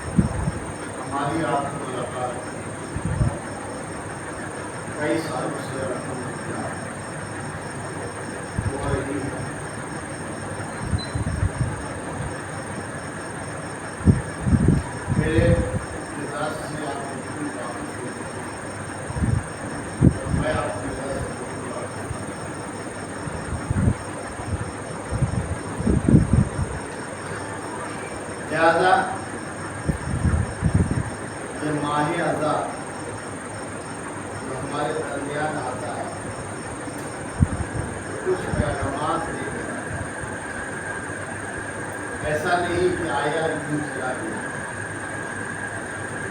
ہماری آپ کی ملاقات کئی سالوں سے ہو رہی ہے۔ میرے مزاج سے آپ بالکل واقف ہو، میں آپ کے مزاج سے بالکل واقف ہوں۔ لہٰذا یہ ماہ اذا جو ہمارے درمیان آتا ہے، کچھ پیغامات لے کر ایسا نہیں کہ آیا یوں چلا گیا،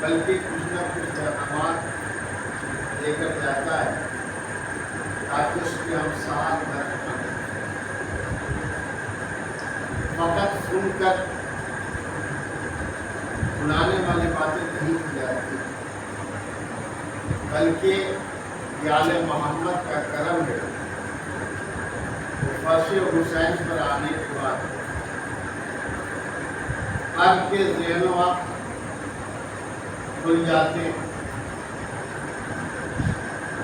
بلکہ کچھ نہ کچھ پیغامات لے کر جاتا ہے تاکہ اس کی ہم سال بھر فقط سن کر بلانے والی باتیں نہیں کی جاتی، بلکہ یہ آل محمد کا کرم ہے۔ فرش حسین پر آنے کے بعد ہر کے ذہن و عقل کھل جاتے ہیں،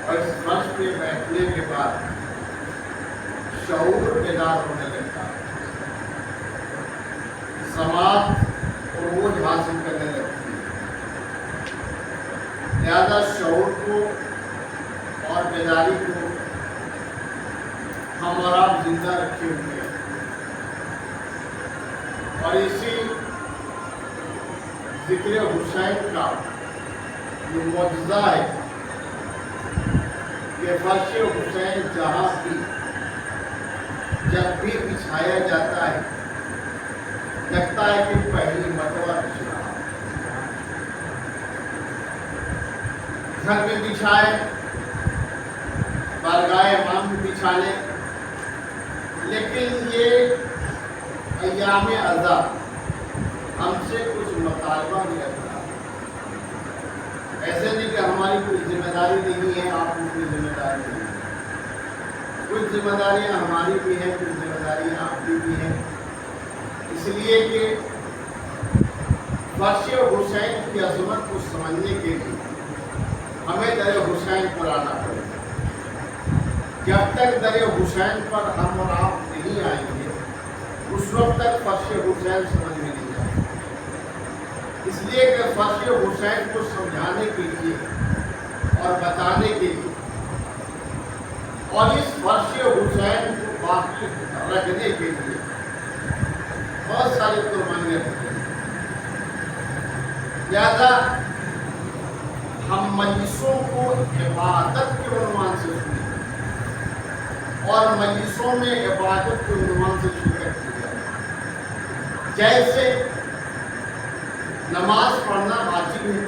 اور اس فرش پہ بیٹھنے کے بعد شعور بیدار ہونے لگتا ہے، سماعت عروج حاصل کرنے لگتی ہے۔ لہذا شعور کو اور بیداری کو ہم اور آپ زندہ رکھے ہوئے ہیں، اور اسی ذکر حسین کا یہ معجزہ ہے کہ فرش حسین جہاں بھی جب بھی بچھایا جاتا ہے لگتا ہے کہ پہلی مرتبہ بچھ رہا، گھر میں بچھائے، بارگاہ امام میں بچھا لے، لیکن یہ ایام اذا ہم سے کچھ مطالبہ نہیں رکھتا۔ ایسے نہیں کہ ہماری کوئی ذمہ داری نہیں ہے، آپ کی کوئی ذمہ داری نہیں ہے۔ کچھ ذمہ داریاں ہماری بھی ہیں، کچھ ذمہ داریاں آپ کی بھی ہیں، اس لیے کہ فرش حسین کی عظمت کو سمجھنے کے لیے ہمیں در حسین پر آنا پڑے گا۔ جب تک در حسین پر ہم اور آپ نہیں آئیں گے، اس وقت تک فرش حسین سمجھ میں نہیں آئے گا۔ اس لیے کہ فرش حسین کو سمجھانے کے لیے اور بتانے کے لیے اور اس فرش حسین کو باقی رکھنے کے لیے بہت ساری قربانیاں ہوتی ہیں۔ لہذا ہم مجلسوں کو عبادت کے عنوان سے سنیں اور مجلسوں میں عبادت کے عنوان سے شرکت کی جائے۔ جیسے نماز پڑھنا واجب ہے،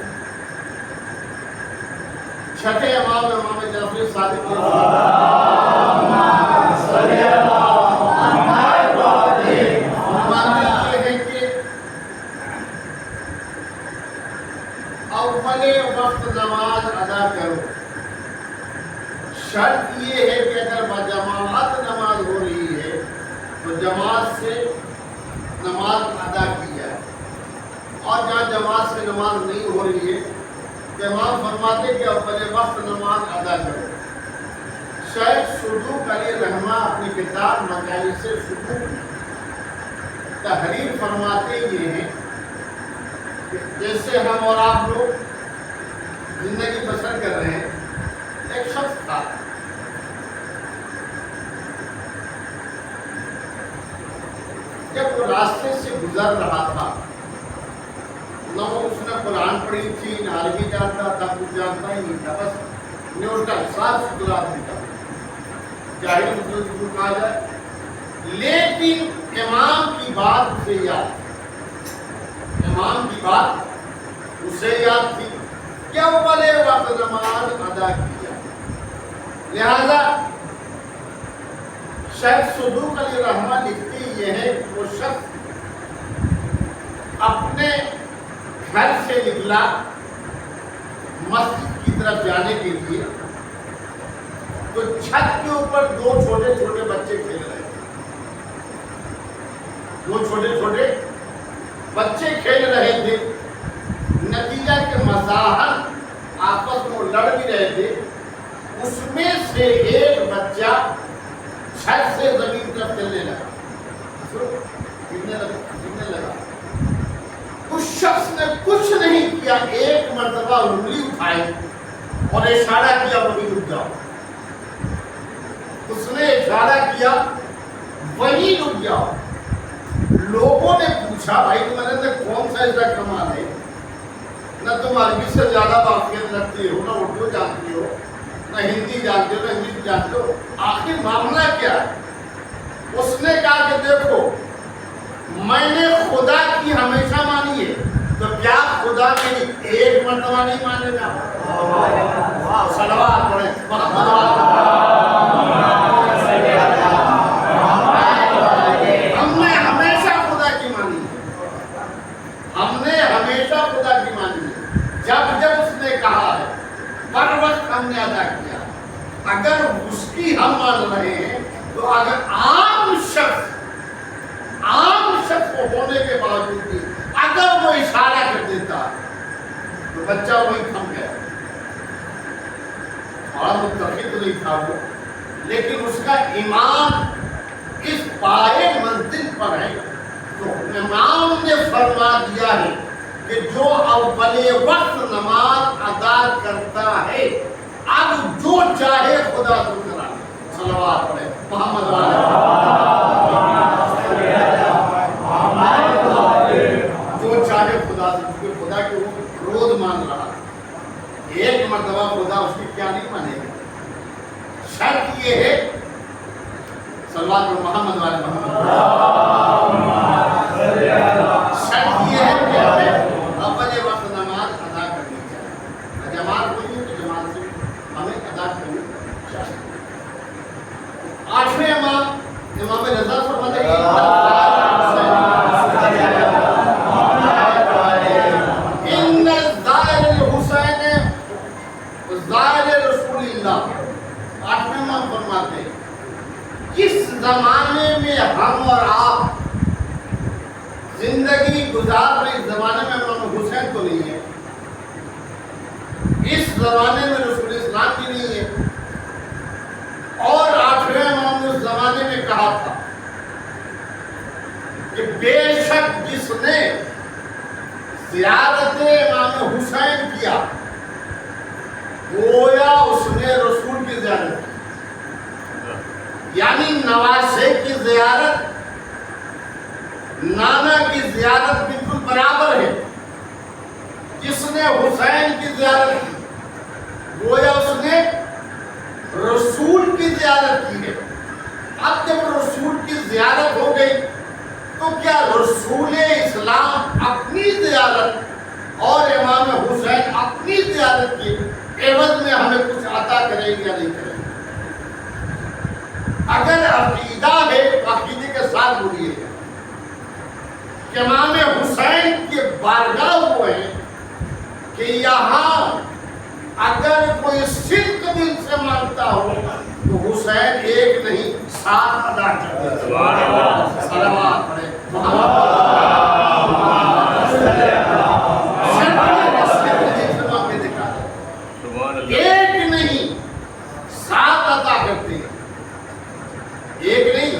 چھٹے امام جعفر صادق اول وقت نماز ادا کرو۔ شرط یہ ہے کہ اگر بجماعت نماز ہو رہی ہے تو جماعت سے نماز ادا کی جائے، اور جہاں جماعت سے نماز نہیں ہو رہی ہے تو امام فرماتے کہ اول وقت نماز ادا کرو۔ شیخ صدوق علیہ رحمہ اپنی کتاب مجالس صدوق تحریر فرماتے یہ ہیں کہ جیسے ہم اور آپ لوگ زندگی بسر کر رہے ہیں، ایک شخص تھا جب وہ راستے سے گزر رہا تھا، نہ اس نے قرآن پڑھی تھی، نہ عربی جانتا تھا، کچھ جانتا ہی نہیں تھا، بس نیوٹرل صاف ستھرا آدمی تھا، جاہل مسلم کہا جائے، لیکن امام کی بات اسے یاد تھی، امام کی بات اسے یاد تھی کہ اول وقت نماز ادا کی جائے۔ لہذا شیخ صدوق علیہ رحمہ لکھتے یہ ہے کہ وہ شخص اپنے گھر سے نکلا مسجد کی طرف جانے کے لیے، تو چھت کے اوپر دو چھوٹے چھوٹے بچے کھیل رہے تھے، دو چھوٹے چھوٹے بچے کھیل رہے تھے، نتیجہ کے مزاحمت آپس میں لڑ بھی رہے تھے، اس میں سے ایک بچہ چھت سے زمین طرف چلنے لگا، گرنے لگا۔ اس شخص نے کچھ نہیں کیا، ایک مرتبہ انگلی اٹھائی اور اشارہ کیا وہیں رک جاؤ۔ اس نے اشارہ کیا وہیں رک جاؤ۔ لوگوں نے پوچھا بھائی تمہارے اندر کون سا ایسا کمال ہے، نہ تم عربی سے زیادہ واقفیت رکھتے ہو، نہ اردو جانتے ہو، نہ ہندی جانتے ہو، نہ انگلش جانتے ہو، آخر معاملہ کیا ہے؟ اس نے کہا کہ دیکھو میں نے خدا کی ہمیشہ مانی ہے، تو کیا خدا میری ایک مرتبہ نہیں مانے گا؟ صلوات پڑھیں ہم نے ہمیشہ خدا کی مانی ہے، ہم نے ہمیشہ خدا کی مانی ہے، جب جب اس نے کہا ہے پر وقت ہم نے ادا کیا۔ اگر اس کی ہم مان رہے ہیں تو اگر عام شخص کو ہونے کے باوجود بھی اگر وہ اشارہ کر دیتا تو بچہ وہی تھم گیا، اور متفق نہیں تھا وہ، لیکن اس کا ایمان اس پائے منزل پر ہے تو امام نے فرما دیا ہے کہ جو اول وقت نماز ادا کرتا ہے اب جو چاہے خدا کو کرا۔ صلوات پڑھیں محمد جو چاہے خدا سے، کیونکہ خدا کے وہ روز مان رہا، ایک مرتبہ خدا اس کی کیا نہیں مانے گا۔ شرط یہ ہے صلوات پر محمد والے محمد، شرط یہ ہے کہ ہمیں اول وقت نماز ادا کرنی چاہیے، جماعت ہوئی تو جماعت سے ہمیں ادا کرنی چاہیے۔ آٹھویں امام رضا فرماتے ہیں ان الزائر الحسین زائر رسول اللہ۔ آٹھویں امام فرماتے ہیں جس زمانے میں ہم اور آپ زندگی گزار رہے، اس زمانے میں امام حسین تو نہیں ہے، اس زمانے میں رسول اسلام بھی نہیں ہے، اور آٹھویں امام نے اس زمانے میں کہا تھا کہ بے شک جس نے زیارت امام حسین کیا گویا اس نے رسول کی زیارت کی، یعنی نواسے کی زیارت نانا کی زیارت بالکل برابر ہے۔ جس نے حسین کی زیارت کی گویا اس نے رسول کی زیارت کی ہے۔ اب جب رسول کی زیارت ہو گئی تو کیا رسول اسلام اپنی زیارت اور امام حسین اپنی زیارت کی عوض میں ہمیں کچھ عطا کریں گے یا نہیں کریں گے؟ اگر عقیدہ ہے تو عقیدے کے ساتھ بولیے کہ امام حسین کے بارگاہ ہوئے ہیں کہ یہاں اگر کوئی صدق دل سے مانتا ہو تو حسین ایک نہیں 7 ادا کرتے ہیں۔ صلوات پڑھیں ایک نہیں 7 ادا کرتے ہیں، ایک نہیں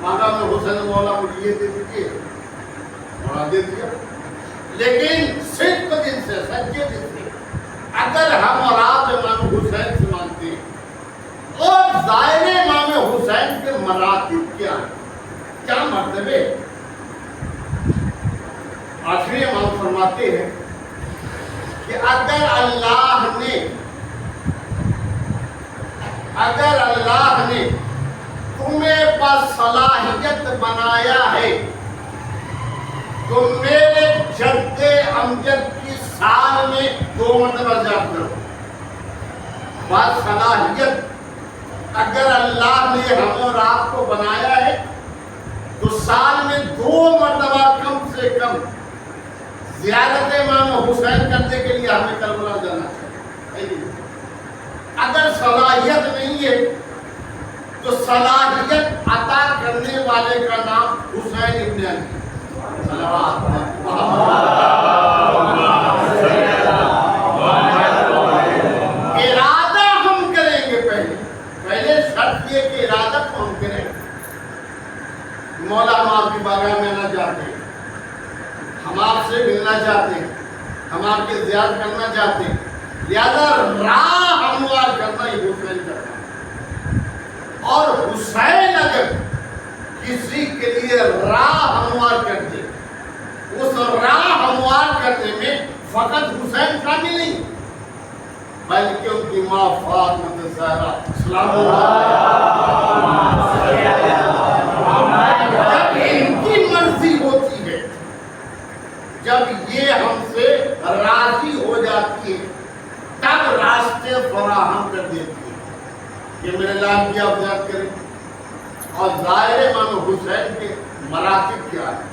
مانا میں حسین مولا مجھے یہ دے دیجیے بڑھا دیتی ہے. لیکن صدق دل سے, سچے دل سے اگر ہم اور آپ امام حسین سے مانتے ہیں اور ظاہر امام حسین کے مراتب کیا ہیں, کیا مرتبے, آخری امام فرماتے ہیں کہ اگر اللہ نے تمہیں باصلاحیت بنایا ہے تو میرے جد امجد کی سال میں 2 مرتبہ یاد کرو. باصلاحیت اگر اللہ نے ہم اور آپ کو بنایا ہے تو سال میں 2 مرتبہ کم سے کم زیارت امام حسین کرنے کے لیے ہمیں کربلا جانا چاہیے. اگر صلاحیت نہیں ہے تو صلاحیت عطا کرنے والے کا نام حسین ابن علی. ارادہ ہم کریں گے, پہلے شرط یہ کہ ارادہ کو ہم کریں. مولا ہم آپ کی بارگاہ میں نہ جاتے, ہم آپ سے ملنا چاہتے ہیں, ہم آپ کی زیارت کرنا چاہتے ہیں, لہذا راہ ہموار کرنا ہی حسین کرنا. اور حسین اگر کسی کے لیے راہ ہموار کرتے, اس راہ ہموار کرنے میں فقط حسین شامل نہیں بلکہ ان کی ماں فاطمہ زہرا سلام اللہ, جب ان کی مرضی ہوتی ہے, جب یہ ہم سے راضی ہو جاتی ہے, تب راستے فراہم کر دیتی ہے کہ میرے نام کی آپ یاد کریں. اور ظاہر امام حسین کے مراتب کیا ہے,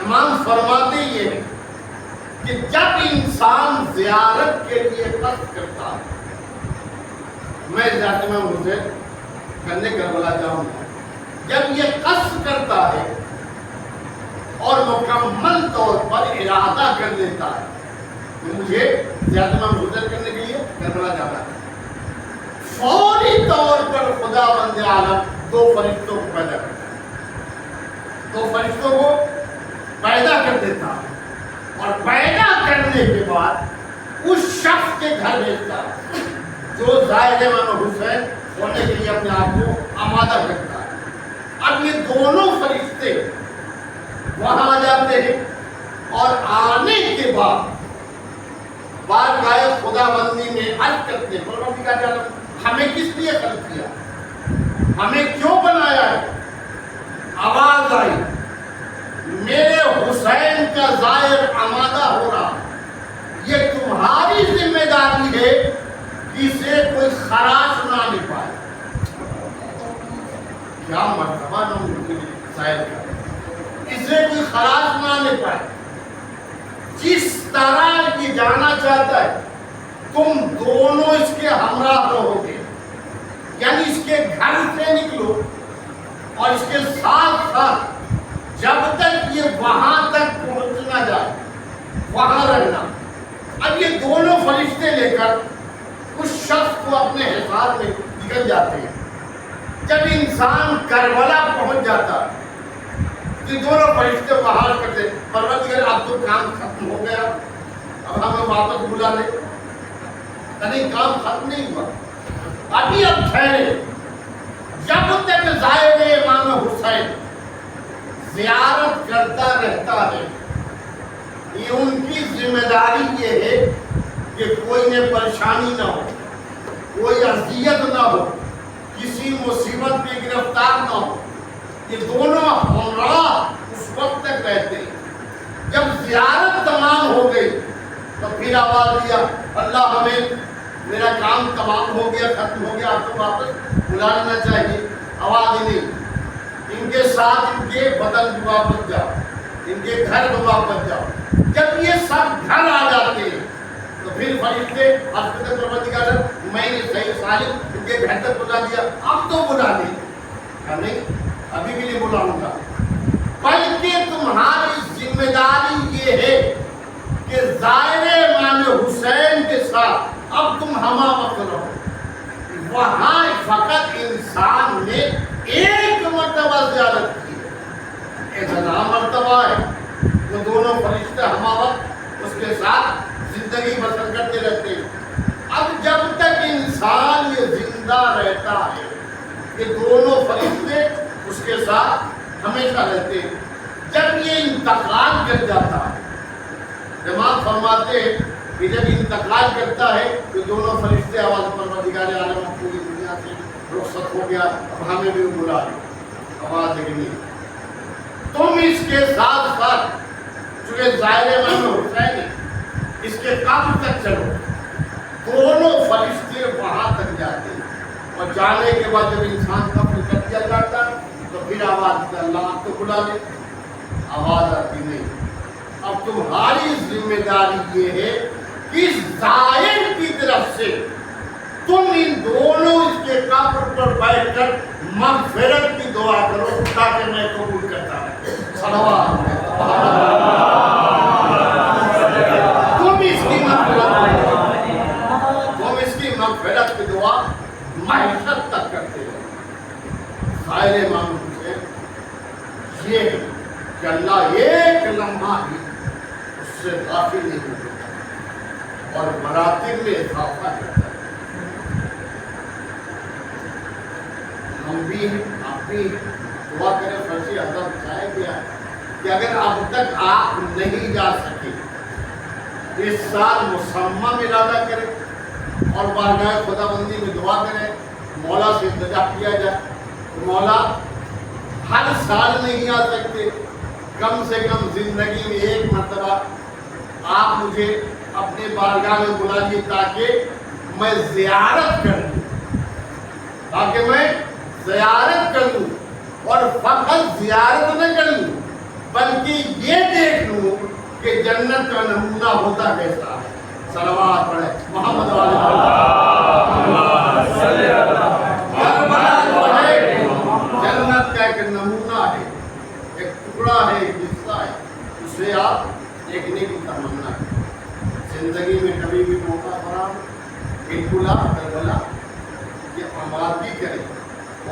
امام فرماتے یہ ہیں کہ جب انسان زیارت کے لیے قصد کرتا ہے, میں زیارت امام حسین کرنے کربلا جاؤں گا, جب یہ قصد کرتا ہے اور مکمل طور پر ارادہ کر لیتا ہے کہ مجھے زیارت امام حسین کرنے کے لیے کربلا جانا ہے, فوری طور پر خدا بند عالم 2 فرشتوں کو پیدا کرتا ہے, 2 فرشتوں کو پیدا کر دیتا ہے, اور پیدا کرنے کے بعد اس شخص کے گھر بھیجتا ہے جو ظاہر امام حسین ہونے کے لیے اپنے آپ کو آمادہ کرتا ہے. اب یہ دونوں فرشتے وہاں آ جاتے ہیں اور آنے کے بعد بارگاہ خدا بندی میں عرض کرتے ہیں, پروردگار عالم ہمیں کس لیے خلق کیا, ہمیں کیوں بنایا ہے. آواز آئی, میرے حسین کا ظاہر آمادہ ہو رہا, یہ تمہاری ذمہ داری ہے کہ اسے کوئی خراش نہ لے پائے. کیا مرتبہ ظاہر کا, اسے کوئی خراش نہ لے پائے. جس طرح یہ جانا چاہتا ہے تم دونوں اس کے ہمراہ رہو گے, یعنی اس کے گھر سے نکلو اور اس کے ساتھ ساتھ جب تک یہ وہاں تک پہنچ نہ جائے وہاں رہنا. اب یہ دونوں فرشتے لے کر اس شخص کو اپنے حصار میں نکل جاتے ہیں. جب انسان کربلا پہنچ جاتا ہے یہ دونوں فرشتے وہاں کرتے ہیں, پروردگار اب تو کام ختم ہو گیا, اب ہمیں واپس بلا لے. نہیں, کام ختم نہیں ہوا, ابھی اب ٹھہرے. جب تک ظاہر امام حسین زیارت کرتا رہتا ہے, یہ ان کی ذمہ داری یہ ہے کہ کوئی نے پریشانی نہ ہو, کوئی اذیت نہ ہو, کسی مصیبت میں گرفتار نہ ہو. یہ دونوں ہمراہ اس وقت تک رہتے ہیں. جب زیارت تمام ہو گئی تو پھر آواز دیا, اللہ ہمیں میرا کام تمام ہو گیا, ختم ہو گیا, آپ کو واپس بلا لینا چاہیے. آواز ہی نہیں, ان کے ساتھ ان کے بدن بھی واپس جاؤ, ان کے گھر بھی واپس جاؤ. جب یہ سب گھر آ جاتے ہیں تو پھر فرشتے حضرت پروردگار میں نے صحیح سالم ان کے گھر تک بلا دیا, اب تو بلا دیں. نہیں, ابھی بھی نہیں بلاؤں گا, بلکہ تمہاری ذمہ داری یہ ہے کہ ظاہر امام حسین کے ساتھ اب تم ہمہ وقت رہو. وہاں فقط انسان نے ایک مرتبہ زیارت کی, اتنا مرتبہ ہے، وہ دونوں فرشتے ہمہ وقت اس کے ساتھ زندگی بسر کرتے رہتے ہیں۔ اب جب تک انسان یہ زندہ رہتا ہے یہ دونوں فرشتے اس کے ساتھ ہمیشہ رہتے ہیں۔ جب یہ انتقال کر جاتا ہے، امام فرماتے ہیں کہ جب انتقال کرتا ہے تو دونوں فرشتے آواز پروردگار عالم پوری دنیا سے رخصت ہو گیا، اب ہمیں بھی بلا لو، آواز نہیں، تم اس کے ساتھ ساتھ چونکہ ظاہر امام حسین ہے اس کے قبر تک چلو۔ دونوں فرشتے وہاں تک جاتے ہیں اور جانے کے بعد جب انسان قبر کر دیا جاتا ہے تو پھر آواز اللہ آپ کو بلا لے، آواز آتی نہیں۔ اب تمہاری ذمہ داری یہ ہے کہ زائر کی طرف سے تم ان دونوں اس کے قبر پر بیٹھ کر مغفرت کی دعا کرو تاکہ میں قبول کرتا رہے۔ صلوات مغفرت کی دعا معیشت تک کرتے ہیں۔ ظاہر امام حسین یہ ہے کہ اللہ ایک لمحہ بھی اس سے غافل نہیں ہوتا اور مراتب میں اضافہ کرتا ہے۔ ہم بھی ہیں، آپ بھی دعا کریں، فرضی عذاب بتایا گیا ہے کہ اگر اب تک آپ نہیں جا سکے اس سال مسمہ میں ارادہ کریں اور بارگاہ خدا بندی میں دعا کریں، مولا سے التجا کیا جائے۔ مولا ہر سال نہیں آ سکتے، کم سے کم زندگی میں ایک مرتبہ آپ مجھے اپنے بارگاہ میں بلا لیے تاکہ میں زیارت کر لوں، اور فقط زیارت نہ کر لوں بلکہ یہ دیکھ لوں کہ جنت کا نمونہ ہوتا کیسا ہے۔ صلوات پڑھے محمد جنت کا ایک نمونہ ہے، ایک ٹکڑا ہے، ایک حصہ ہے، اسے آپ دیکھنے کی تمنا ہے۔ زندگی میں کبھی بھی موقع پڑا بالکل آپ کربلا کی آمادگی کریں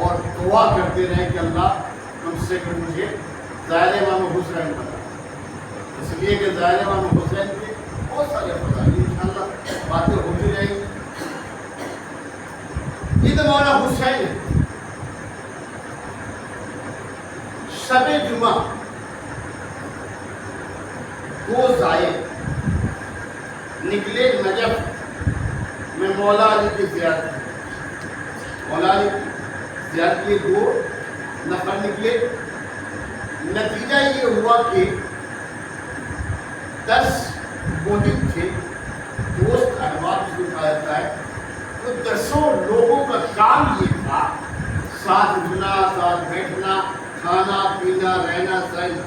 اور دعا کرتے رہیں کہ اللہ تم سے کہ مجھے ظاہر امام حسین بنا، اس لیے کہ ظاہر امام حسین کے بہت سارے فضائل انشاءاللہ باتیں ہوتی رہیں گی۔ عید مولا حسین شب جمعہ دو زائر نکلے نجف میں مولا علی کی زیارت، مولا علی کی زیارت کے دو نفر نکلے۔ نتیجہ یہ ہوا کہ 10 محب تھے، دوست احباب سے کہا جاتا ہے، تو 10 لوگوں کا کام یہ تھا ساتھ اٹھنا، ساتھ بیٹھنا، کھانا پینا، رہنا سہنا۔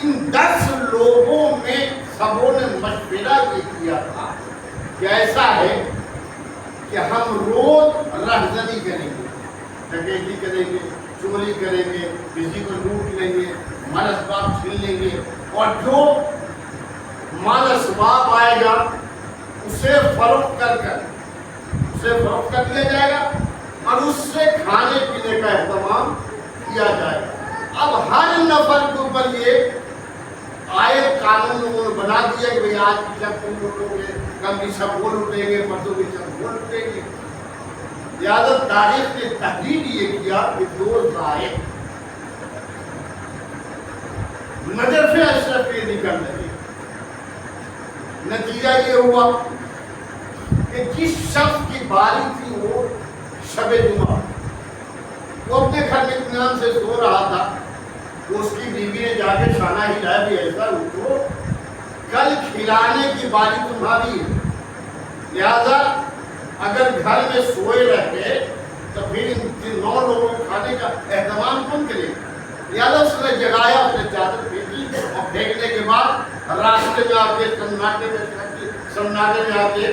ان 10 لوگوں میں سبوں نے مشورہ یہ کیا تھا کہ ایسا ہے کہ ہم روز رہزنی کریں گے، ڈکیتی کریں گے، چوری کریں گے، کسی کو لوٹ لیں گے، مال اسباب چھین لیں گے، اور جو مال اسباب آئے گا اسے فروخت کر دیا جائے گا اور اس سے کھانے پینے کا اہتمام کیا جائے گا۔ اب ہر نفر کے اوپر یہ آیت قانون لوگوں نے بنا دیا کہ بھئی آج کی شب تم لوٹو گے، کل کی شب وہ لوٹیں گے، پرسوں کی شب وہ لوٹیں گے۔ لہٰذا تاریخ نے تحریر یہ کیا کہ 2 زائر نجف اشرف کے نکل لگے۔ نتیجہ یہ ہوا کہ جس شخص کی باری تھی وہ شب جمعہ، وہ اپنے گھر میں اطمینان سے سو رہا تھا، وہ اس کی بیوی نے جا کے شانہ ہلایا بھی ایسا اٹھو، کل کھلانے کی باری تمہاری ہے، لہذا اگر گھر میں سوئے رہتے تو پھر ان 9 لوگوں کے کھانے کا اہتمام کون کرے؟ لہذا اس نے جگایا، اس نے چادر پھینکی اور پھینکنے کے بعد راستے میں آ کے سناٹے میں آ کے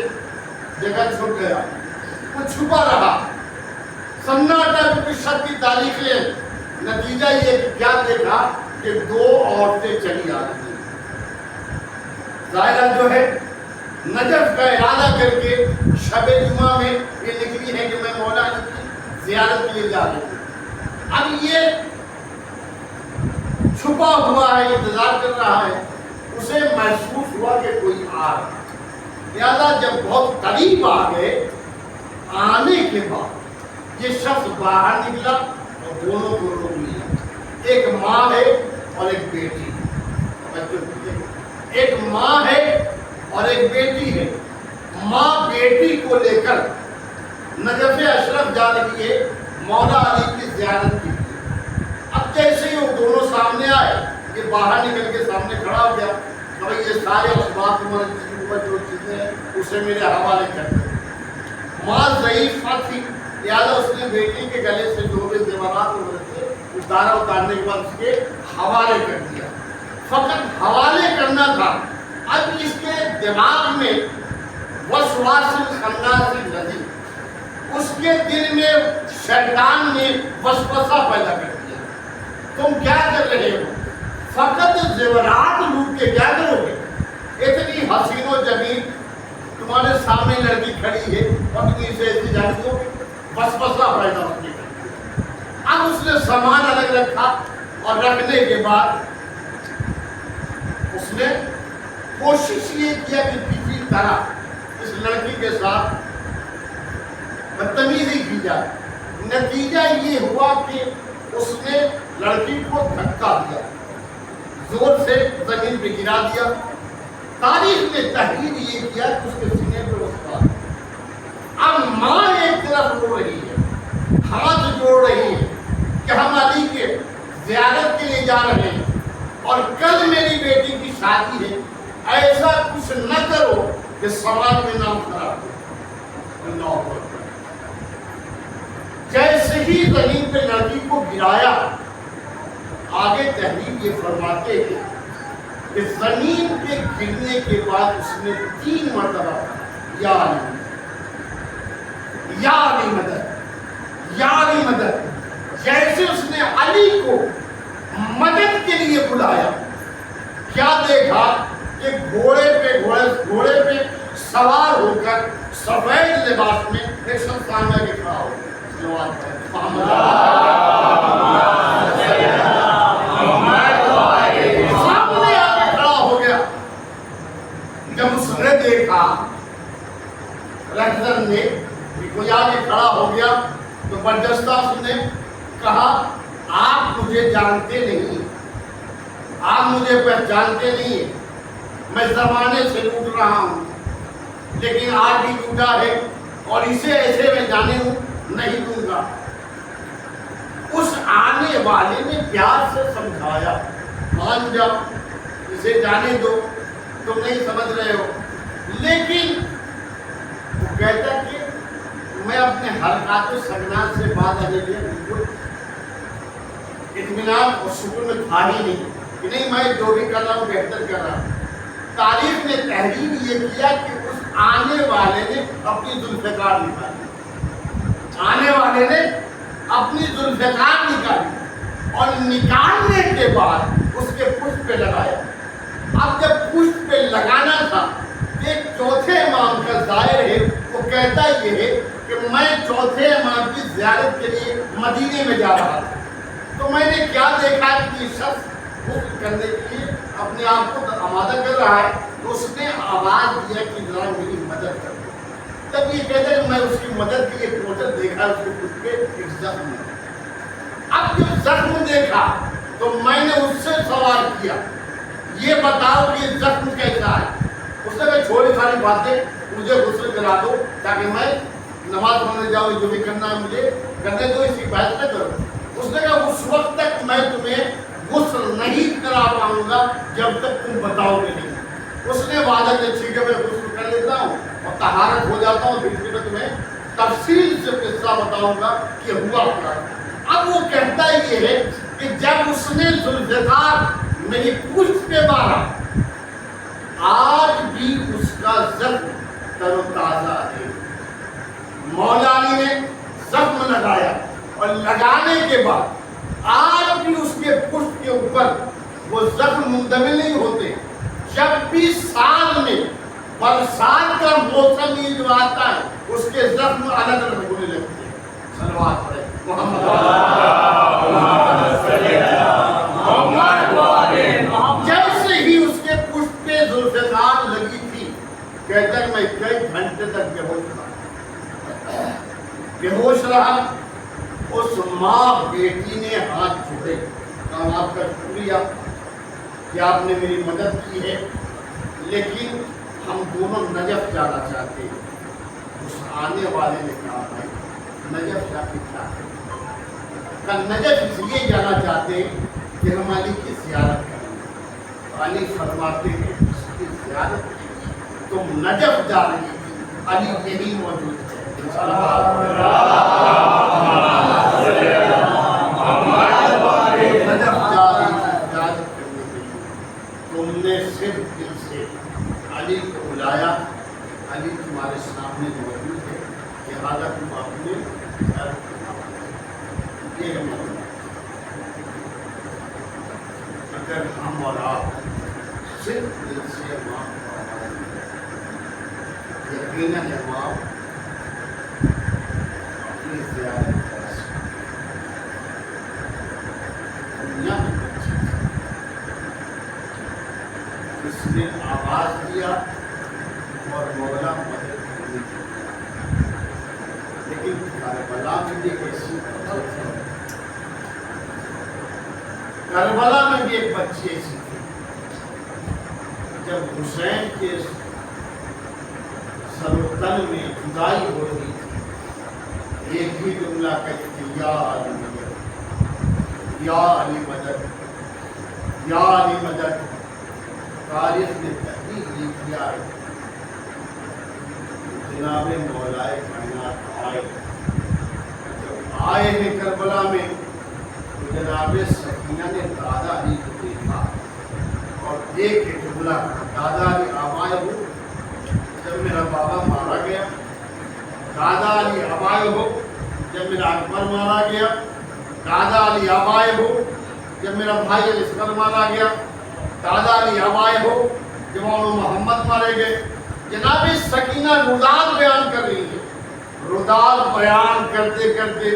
جگہ چھوٹ گیا، وہ چھپا رہا۔ سناٹا کی شب کی تاریخیں، نتیجہ یہ کہ کیا دیکھا کہ 2 عورتیں چلی آ رہی ہیں۔ ظاہرہ جو ہے نجف کا ارادہ کر کے شب جمعہ میں یہ نکلی ہے کہ میں مولا علی کی زیارت کے لیے جا رہی ہوں۔ اب یہ چھپا ہوا ہے، انتظار کر رہا ہے، اسے محسوس ہوا کہ کوئی آ رہا ہے۔ لہٰذا جب بہت قریب آ گئے، آنے کے بعد یہ شخص باہر نکلا اور دونوں کو روک لیا۔ ایک ماں ہے اور ایک بیٹی، ایک ماں ہے اور ایک بیٹی ہے۔ ماں بیٹی کو لے کر نجف اشرف جا رہی ہے مولا علی کی زیارت کی۔ اب جیسے ہی وہ دونوں سامنے آئے، یہ باہر نکل کے سامنے کھڑا ہو گیا، بھائی یہ سارے اسباب جو چیزیں ہیں اسے میرے حوالے کر دیں۔ ماں ضعیف تھی، لہٰذا اس نے بیٹی کے گلے سے جو بھی زیورات ہو رہے تھے اتارنے کے بعد اس کے حوالے کر دیا۔ فقط حوالے کرنا تھا۔ اب اس کے دماغ میں وسواس الخناس الذی، اس کے دل میں شیطان نے وسوسہ پیدا کر دیا، تم کیا کر رہے ہو؟ فقط زیورات لوٹ کے کیا کرو گے؟ اتنی حسین و جمیل تمہارے سامنے لڑکی کھڑی ہے اور تم اسے ایسی جانے دو گے؟ وسوسہ پیدا ہو گیا۔ اب اس نے سامان الگ رکھا اور رکھنے کے بعد اس نے کوشش یہ کیا کہ کسی طرح اس لڑکی کے ساتھ بدتمیزی کی جائے۔ نتیجہ یہ ہوا کہ اس نے لڑکی کو دھکا دیا، زور سے زمین پہ گرا دیا۔ تاریخ نے تحریر یہ کیا کہ اس کے سینے پہ وسواس۔ اب ماں ایک طرف رو رہی ہے، ہاتھ جوڑ رہی ہے کہ ہم علی کے زیارت کے لیے جا رہے ہیں اور کل میری بیٹی کی شادی ہے، ایسا کچھ نہ کرو کہ سماج میں نام خراب ہو۔ اللہ اکبر۔ جیسے ہی زمین پہ لڑکی کو گرایا، آگے تحریر یہ فرماتے ہیں کہ زمین پہ گرنے کے بعد اس نے 3 مرتبہ یا علی یا علی مدد، یا علی مدد۔ جیسے اس نے علی کو مدد کے لیے بلایا، کیا دیکھا کہ گھوڑے پہ سوار ہو کر سفید لباس میں ایک شخص سامنے کے کھڑا ہو گیا۔ سامنے آ کے کھڑا ہو گیا۔ جب اس نے دیکھا رہزن نے کہ کوئی آگے کھڑا ہو گیا تو برجستہ اس نے کہا آپ مجھے جانتے نہیں، آپ مجھے پہچانتے نہیں، میں زمانے سے لوٹ رہا ہوں لیکن آج بھی لوٹا ہے اور اسے ایسے میں جانے نہیں دوں گا۔ اس آنے والے نے پیار سے سمجھایا، مان جاؤ، اسے جانے دو، تم نہیں سمجھ رہے ہو۔ لیکن وہ کہتا کہ میں اپنے حرکات و سکنات سے بعد آنے کے بالکل اطمینان اور سکون میں تھا ہی نہیں کہ نہیں میں جو بھی کر رہا ہوں بہتر کر رہا ہوں۔ تاریخ نے تحریر یہ کیا کہ اس آنے والے نے اپنی ذوالفقار نکالی، آنے والے نے اپنی ذوالفقار نکالی اور نکالنے کے بعد اس کے پشت پہ لگایا۔ اب جب پشت پہ لگانا تھا، ایک چوتھے امام کا ظاہر ہے، وہ کہتا یہ ہے کہ میں چوتھے امام کی زیارت کے لیے مدینے میں جا رہا تھا، تو میں نے کیا دیکھا کہ یہ شخص غسل کرنے کے لیے اپنے آپ کو آمادہ کر رہا ہے، تو اس نے آواز دیا کہ ذرا میری مدد کر دو۔ تب یہ کہتا ہے کہ میں اس کی مدد کے لیے پہنچا، دیکھا اس کے خود پہ ایک زخم ہے۔ اب جب زخم دیکھا تو میں نے اس سے سوال کیا یہ بتاؤ کہ یہ زخم کیسا ہے؟ اس نے کہا چھوڑی ساری باتیں، مجھے غسل کرا دو تاکہ میں نماز پڑھنے جاؤں، جو بھی کرنا ہے مجھے کرنے دو، اس کی بحث نہ کرو۔ اس نے کہا اس وقت تک میں تمہیں غسل نہیں کرا پاؤں گا جب تک تم بتاؤ گے نہیں۔ اس نے وعدہ کیا ٹھیک ہے میں غسل کر لیتا ہوں اور طہارت ہو جاتا ہوں، پھر میں تمہیں تفصیل سے قصہ بتاؤں گا کہ ہوا کیا۔ اب وہ کہتا یہ ہے کہ جب اس نے ذوالفقار میری پشت پہ مارا، آج بھی اس کا زخم تر و تازہ ہے۔ مولا علی نے زخم لگایا اور لگانے کے بعد آج بھی اس کے پشت کے اوپر وہ زخم مندمل نہیں ہوتے۔ جب بھی سال میں برسات کا موسم یہ جو آتا ہے اس کے زخم الگ الگ ہونے لگتے ہیں۔ صلوات پڑھیں محمد اس ماں بیٹی نے ہاتھ جوڑے، کہا آپ کا شکریہ کہ آپ نے میری مدد کی ہے، لیکن ہم دونوں نجف جانا چاہتے ہیں۔ اس آنے والے نے کہا بھائی نجف جا کے کیا کریں؟ کہ نجف اس لیے جانا چاہتے ہیں کہ ہم علی کی زیارت کریں۔ علی فرماتے ہیں اس کی زیارت تم نجف جا رہی تھی، علی یہی موجود ہے۔ نجف جا رہی تھی زیارت کرنے کے لیے، تم نے صرف دل سے علی کو بلایا، علی تمہارے سامنے موجود ہے، لہٰذا تم اپنے گھر یہ ہے۔ اگر ہم اور آپ صرف دل سے ماں یقیناً ماں اپنی زیارت کر سکتے، دنیا میں اس نے آواز دیا اور مولا مدد کرنے کی، لیکن کربلا میں بھی ایسی کربلا میں بھی ایک بچی ایسی تھی، جب حسین کے سر و تن میں جدائی ہو رہی تھی، ایک ہی جملہ کہتی تھی یا علی مدد، یا علی مدد، یا علی مدد۔ تاریخ نے تحقیق کیا ہے جناب مولائے کائنات آئے، جب آئے ہیں کربلا میں تو جناب سکینہ نے دادا علی کو دیکھا اور دیکھ کے جملہ دادا علی اب آئے ہو، جب میرا بابا مارا گیا، دادا علی اب آئے ہو جب میرا اکبر مارا گیا، دادا علی اب آئے ہو جب میرا بھائی اصغر مارا گیا، دادا علی اب آئے ہو جب محمد مارے گئے۔ جناب سکینہ روداد بیان کر رہی ہے، روداد بیان کرتے کرتے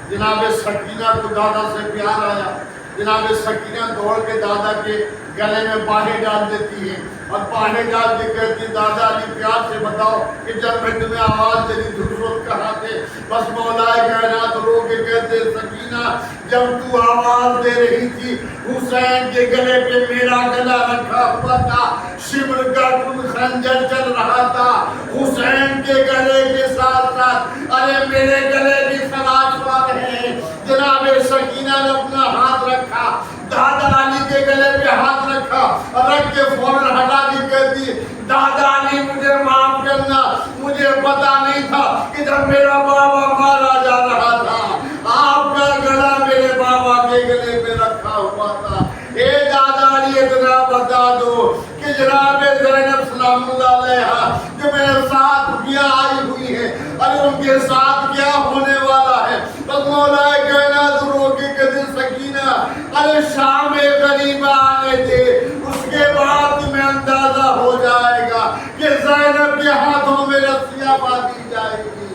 جناب سکینہ کو دادا سے پیار آیا، جناب سکینہ دوڑ کے دادا کے گلے میں باہیں ڈال دیتی ہے اور باہیں ڈال کے کہتی دادا علی پیار سے بتاؤ کہ جب میں تمہیں آواز دے دی درود کہاں تھے؟ بس مولائے کائنات رو کے کہتے سکینہ جب تو آواز دے رہی تھی حسین کے گلے پہ میرا گلا رکھا ہوا تھا، شبر کا کن خنجر چل رہا تھا حسین کے گلے کے ساتھ ساتھ، ارے میرے گلے کی خراش والے ہیں۔ جناب سکینہ نے اپنا ہاتھ رکھا، دادا علی کے گلے پہ ہاتھ رکھا اور رکھ کے فوراً ہٹا دی، کہتی دادا علی مجھے معاف کرنا، مجھے پتا نہیں تھا کہ جب میرا بابا مارا جا رہا تھا آپ کا گلا میرے بابا کے گلے پہ رکھا ہوا تھا۔ اے دادا علی اتنا بتا دو کہ جناب زینب سلام اللہ علیہا جو میرے ساتھ کیا آئی ہوئی ہے، ارے ان کے ساتھ کیا ہونے والا ہے؟ بس مولا کائنات رو کے کہتے سکینہ ارے شام غریب آنے دے، اس کے بعد تمہیں اندازہ ہو جائے گا کہ زینب کے ہاتھوں میں رسیاں باندھی جائے گی۔